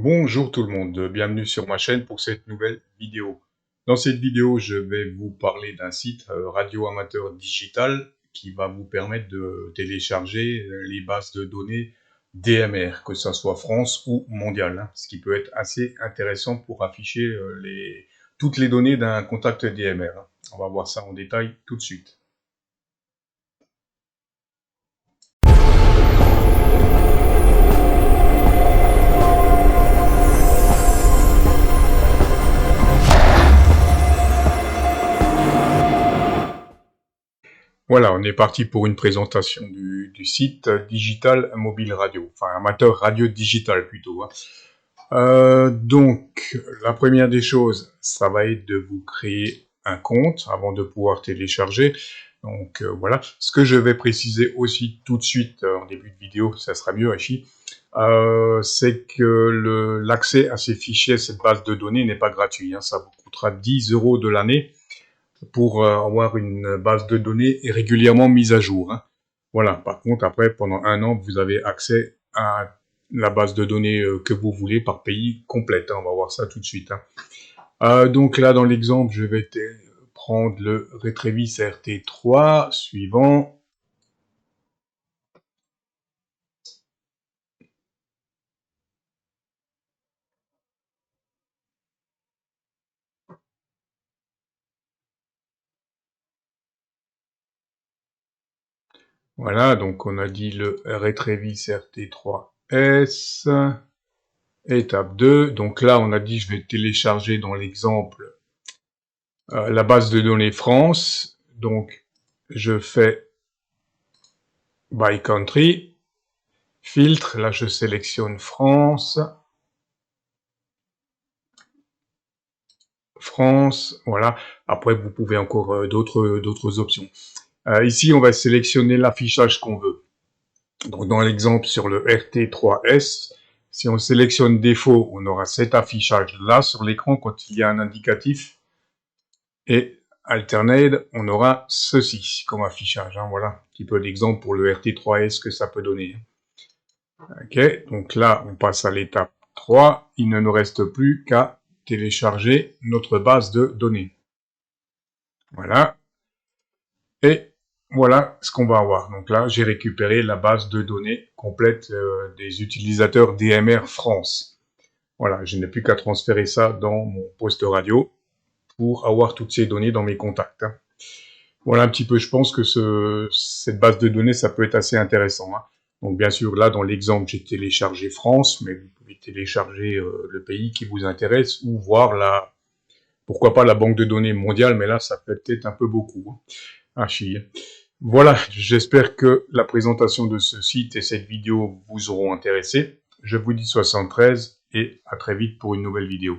Bonjour tout le monde, bienvenue sur ma chaîne pour cette nouvelle vidéo. Dans cette vidéo, je vais vous parler d'un site Radio Amateur Digital qui va vous permettre de télécharger les bases de données DMR, que ce soit France ou mondial, hein, ce qui peut être assez intéressant pour afficher toutes les données d'un contact DMR. Hein. On va voir ça en détail tout de suite. Voilà, on est parti pour une présentation du site Digital Mobile Radio, enfin amateur radio digital plutôt. Hein. Donc, la première des choses, ça va être de vous créer un compte avant de pouvoir télécharger. Donc voilà, ce que je vais préciser aussi tout de suite en début de vidéo, ça sera mieux Hachi, c'est que l'accès à ces fichiers, cette base de données n'est pas gratuit. Hein, ça vous coûtera 10 € de l'année pour avoir une base de données régulièrement mise à jour. Hein. Voilà, par contre, après, pendant un an, vous avez accès à la base de données que vous voulez par pays complète. Hein. On va voir ça tout de suite. Hein. Donc là, dans l'exemple, je vais prendre le Retravis RT3 suivant. Voilà, donc on a dit le Retravis RT3S, étape 2. Donc là, on a dit je vais télécharger dans l'exemple la base de données France. Donc, je fais by country, filtre, là je sélectionne France, voilà. Après, vous pouvez encore d'autres options. Ici, on va sélectionner l'affichage qu'on veut. Donc, dans l'exemple sur le RT3S, si on sélectionne défaut, on aura cet affichage-là sur l'écran quand il y a un indicatif. Et alternate, on aura ceci comme affichage. Hein, voilà, un petit peu d'exemple pour le RT3S que ça peut donner. Ok, donc là, on passe à l'étape 3. Il ne nous reste plus qu'à télécharger notre base de données. Voilà. Et voilà ce qu'on va avoir. Donc là, j'ai récupéré la base de données complète des utilisateurs DMR France. Voilà, je n'ai plus qu'à transférer ça dans mon poste radio pour avoir toutes ces données dans mes contacts. Hein. Voilà un petit peu, je pense que cette base de données, ça peut être assez intéressant. Hein. Donc bien sûr, là, dans l'exemple, j'ai téléchargé France, mais vous pouvez télécharger le pays qui vous intéresse ou voir pourquoi pas la banque de données mondiale, mais là, ça peut être un peu beaucoup. Hein. Voilà, j'espère que la présentation de ce site et cette vidéo vous auront intéressé. Je vous dis 73 et à très vite pour une nouvelle vidéo.